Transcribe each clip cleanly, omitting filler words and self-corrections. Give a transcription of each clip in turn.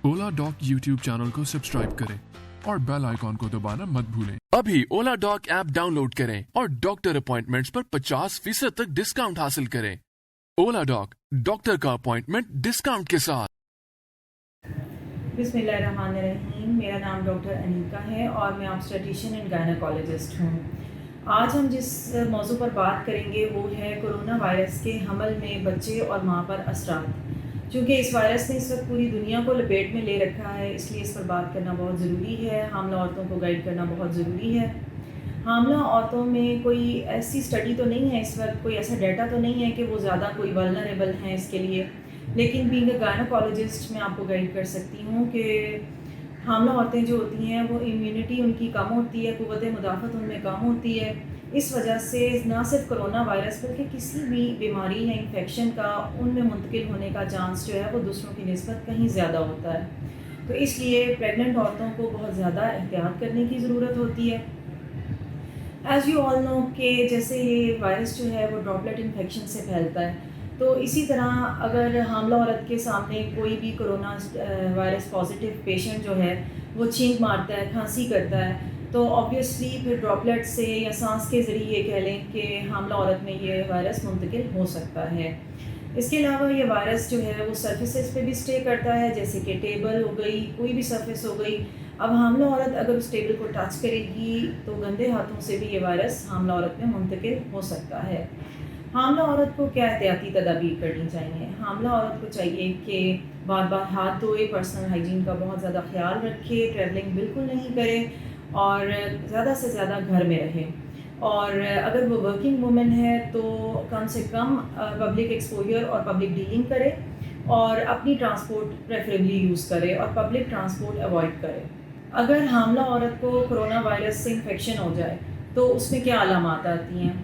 ओला dock YouTube channel को subscribe करें और बेल आइकॉन को दबाना मत भूलें। अभी ओला डॉक ऐप डाउनलोड करें और डॉक्टर अपॉइंटमेंट्स पर 50% तक डिस्काउंट हासिल करें। ओला डॉक, डॉक्टर का अपॉइंटमेंट डिस्काउंट के साथ। बिस्मिल्लाहिर्रहमानिर्रहीम। मेरा नाम डॉक्टर अनीका है और मैं ऑब्स्टेट्रिशियन एंड गायनेकोलॉजिस्ट हूँ। आज हम जिस मौजू पर बात करेंगे वो है कोरोना वायरस के हमल में बच्चे और माँ पर असरात। चूँकि इस वायरस ने इस वक्त पूरी दुनिया को लपेट में ले रखा है, इसलिए इस पर बात करना बहुत ज़रूरी है। हामला औरतों को गाइड करना बहुत ज़रूरी है। हामला औरतों में कोई ऐसी स्टडी तो नहीं है, इस वक्त कोई ऐसा डाटा तो नहीं है कि वो ज़्यादा कोई वल्नरेबल हैं इसके लिए, लेकिन बीइंग अ गायनेकोलॉजिस्ट मैं आपको गाइड कर सकती हूँ कि हामला औरतें जो होती हैं वो इम्यूनिटी उनकी कम होती है, क़ुव्वत मुदाफ़त उनमें कम होती है। इस वजह से ना सिर्फ कोरोना वायरस बल्कि किसी भी बीमारी या इन्फेक्शन का उनमें मुंतकिल होने का चांस जो है वो दूसरों की निस्बत कहीं ज़्यादा होता है। तो इसलिए प्रेग्नेंट औरतों को बहुत ज़्यादा एहतियात करने की ज़रूरत होती है। एज़ यू ऑल नो कि जैसे ये वायरस जो है वो ड्रॉपलेट इन्फेक्शन से फैलता है, तो इसी तरह अगर हामला औरत के सामने कोई भी कोरोना वायरस पॉजिटिव पेशेंट जो है वो छींक मारता है, खांसी करता है, तो ऑब्वियसली फिर ड्रॉपलेट से या सांस के ज़रिए कह लें कि हामला औरत में ये वायरस मुंतकिल हो सकता है। इसके अलावा ये वायरस जो है वो सर्फेसेस पे भी स्टे करता है, जैसे कि टेबल हो गई, कोई भी सरफेस हो गई। अब हामला औरत अगर उस टेबल को टच करेगी तो गंदे हाथों से भी ये वायरस हामला औरत में मुंतकिल हो सकता है। हामला औरत को क्या एहतियाती तदाबीर करनी चाहिए? हामला औरत को चाहिए कि बार बार हाथ धोए, पर्सनल हाइजीन का बहुत ज़्यादा ख्याल रखे, ट्रैवलिंग बिल्कुल नहीं करे और ज़्यादा से ज़्यादा घर में रहे। और अगर वो वर्किंग वुमेन है तो कम से कम पब्लिक एक्सपोजर और पब्लिक डीलिंग करे और अपनी ट्रांसपोर्ट प्रेफरेबली यूज़ करे और पब्लिक ट्रांसपोर्ट अवॉइड करे। अगर हामला औरत को कोरोना वायरस से इन्फेक्शन हो जाए तो उसमें क्या अलामात आती हैं?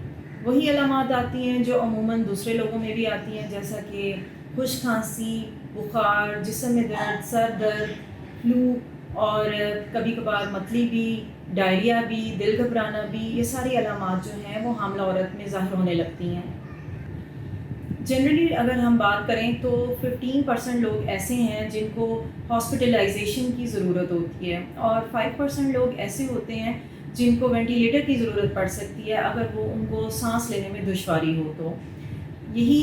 वही अलामात आती हैं जो अमूमन दूसरे लोगों में भी आती हैं, जैसा कि खुश खांसी, बुखार, जिस्म में दर्द, सर दर्द, फ्लू और कभी कभार मतली भी, डायरिया भी, दिल घबराना भी। ये सारी अलामात जो हैं वो हामला औरत में ज़ाहिर होने लगती हैं। जनरली अगर हम बात करें तो 15% लोग ऐसे हैं जिनको हॉस्पिटलाइजेशन की ज़रूरत होती है और 5% लोग ऐसे होते हैं जिनको वेंटिलेटर की ज़रूरत पड़ सकती है अगर वो उनको सांस लेने में दुश्वारी हो। तो यही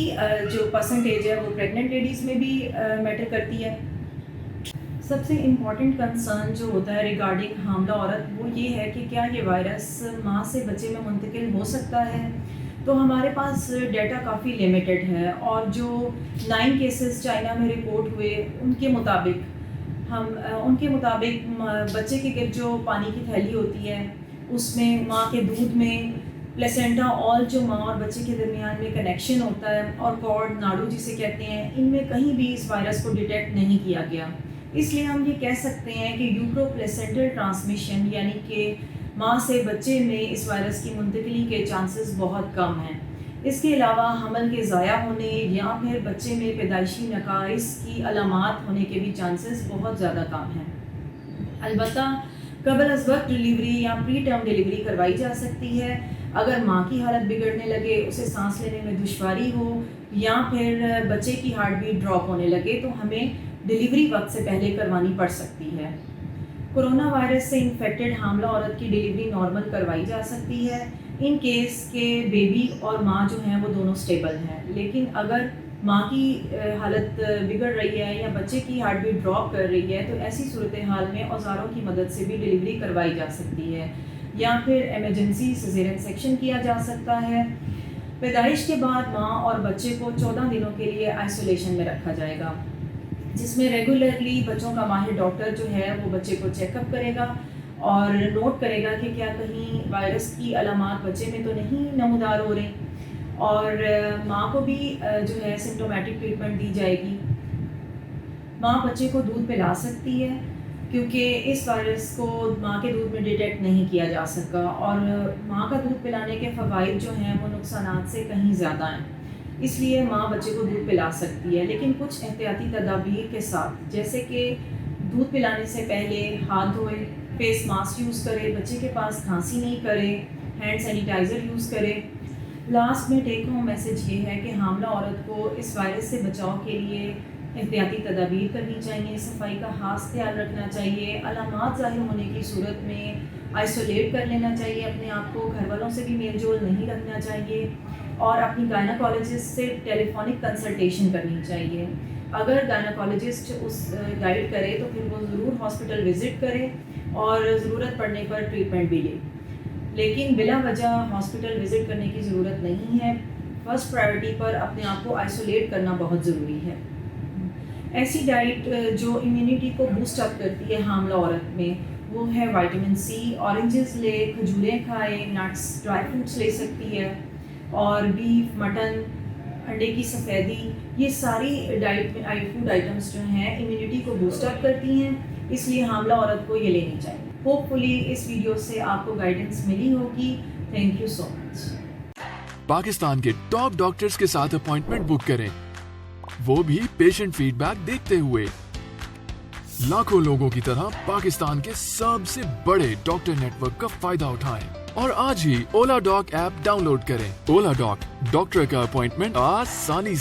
जो परसेंटेज है वो प्रेग्नेंट लेडीज़ में भी मैटर करती है। सबसे इम्पॉर्टेंट कंसर्न जो होता है रिगार्डिंग हामला औरत वो ये है कि क्या ये वायरस माँ से बच्चे में मुंतकिल हो सकता है। तो हमारे पास डेटा काफ़ी लिमिटेड है और जो 9 केसेस चाइना में रिपोर्ट हुए उनके मुताबिक बच्चे के गिर्द जो पानी की थैली होती है उसमें माँ के दूध में प्लेसेंटा ऑल जो माँ और बच्चे के दरमियान में कनेक्शन होता है और कॉर्ड नाड़ू जिसे कहते हैं, इनमें कहीं भी इस वायरस को डिटेक्ट नहीं किया गया। इसलिए हम ये कह सकते हैं कि यूट्रो प्लेसेंटल ट्रांसमिशन यानी कि माँ से बच्चे में इस वायरस की मुंतकिली के चांसेस बहुत कम हैं। इसके अलावा हमल के ज़ाया होने या फिर बच्चे में पैदाइशी नकाइस की अलामात होने के भी चांसेस बहुत ज़्यादा कम हैं। अलबत्ता कबल अज़ वक्त डिलीवरी या प्री टर्म डिलीवरी करवाई जा सकती है। अगर माँ की हालत बिगड़ने लगे, उसे सांस लेने में दुश्वारी हो या फिर बच्चे की हार्ट बीट ड्रॉप होने लगे तो हमें डिलीवरी वक्त से पहले करवानी पड़ सकती है। कोरोना वायरस से इन्फेक्टेड हामला औरत की डिलीवरी नॉर्मल करवाई जा सकती है इन केस के बेबी और माँ जो हैं वो दोनों स्टेबल हैं। लेकिन अगर माँ की हालत बिगड़ रही है या बच्चे की हार्ट बीट ड्रॉप कर रही है तो ऐसी सूरत हाल में औजारों की मदद से भी डिलीवरी करवाई जा सकती है या फिर एमरजेंसी सिज़ेरियन सेक्शन किया जा सकता है। पैदाइश के बाद माँ और बच्चे को 14 दिनों के लिए आइसोलेशन में रखा जाएगा, जिसमें रेगुलरली बच्चों का माहिर डॉक्टर जो है वो बच्चे को चेकअप करेगा और नोट करेगा कि क्या कहीं वायरस की अलामात बच्चे में तो नहीं नमूदार हो रही, और माँ को भी जो है सिम्टोमेटिक ट्रीटमेंट दी जाएगी। माँ बच्चे को दूध पिला सकती है क्योंकि इस वायरस को माँ के दूध में डिटेक्ट नहीं किया जा सका और माँ का दूध पिलाने के फ़वाइद जो हैं वो नुकसानात से कहीं ज़्यादा हैं। इसलिए माँ बच्चे को दूध पिला सकती है, लेकिन कुछ एहतियाती तदाबीर के साथ, जैसे कि दूध पिलाने से पहले हाथ धोए, फेस मास्क यूज़ करे, बच्चे के पास खांसी नहीं करे, हैंड सैनिटाइज़र यूज़ करे। लास्ट में टेक होम मैसेज ये है कि हामला औरत को इस वायरस से बचाव के लिए احتیاطی تدابیر کرنی چاہیے، صفائی کا خاص خیال رکھنا چاہیے، علامات ظاہر ہونے کی صورت میں آئسولیٹ کر لینا چاہیے اپنے آپ کو، گھر والوں سے بھی میل جول نہیں رکھنا چاہیے، اور اپنی گائناکالوجسٹ سے ٹیلی فونک کنسلٹیشن کرنی چاہیے۔ اگر گائناکالوجسٹ اس گائیڈ کرے تو پھر وہ ضرور ہاسپٹل وزٹ کرے اور ضرورت پڑنے پر ٹریٹمنٹ بھی لے، لیکن بلا وجہ ہاسپٹل وزٹ کرنے کی ضرورت نہیں ہے۔ فرسٹ پرائیورٹی پر اپنے آپ کو آئسولیٹ کرنا بہت ضروری ہے۔ ایسی ڈائٹ جو امیونٹی کو بوسٹ اپ کرتی ہے حاملہ عورت میں وہ ہے وائٹامن سی، اورنجز لے، کھجوریں کھائے، نٹس، ڈرائی فروٹس لے سکتی ہے، اور بیف، مٹن، انڈے کی سفیدی، یہ ساری ڈائٹ میں فوڈ آئٹمس جو ہیں امیونٹی کو بوسٹ اپ کرتی ہیں، اس لیے حاملہ عورت کو یہ لینی چاہیے۔ ہوپ فلی اس ویڈیو سے آپ کو گائیڈنس ملی ہوگی۔ تھینک یو سو مچ۔ پاکستان کے ٹاپ ڈاکٹرز کے ساتھ اپوائنٹمنٹ بک کریں، وہ بھی پیشنٹ فیڈ بیک دیکھتے ہوئے۔ لاکھوں لوگوں کی طرح پاکستان کے سب سے بڑے ڈاکٹر نیٹ ورک کا فائدہ اٹھائیں اور آج ہی اولا ڈاک ایپ ڈاؤن لوڈ کریں۔ اولا ڈاک، ڈاکٹر کا اپوائنٹمنٹ آسانی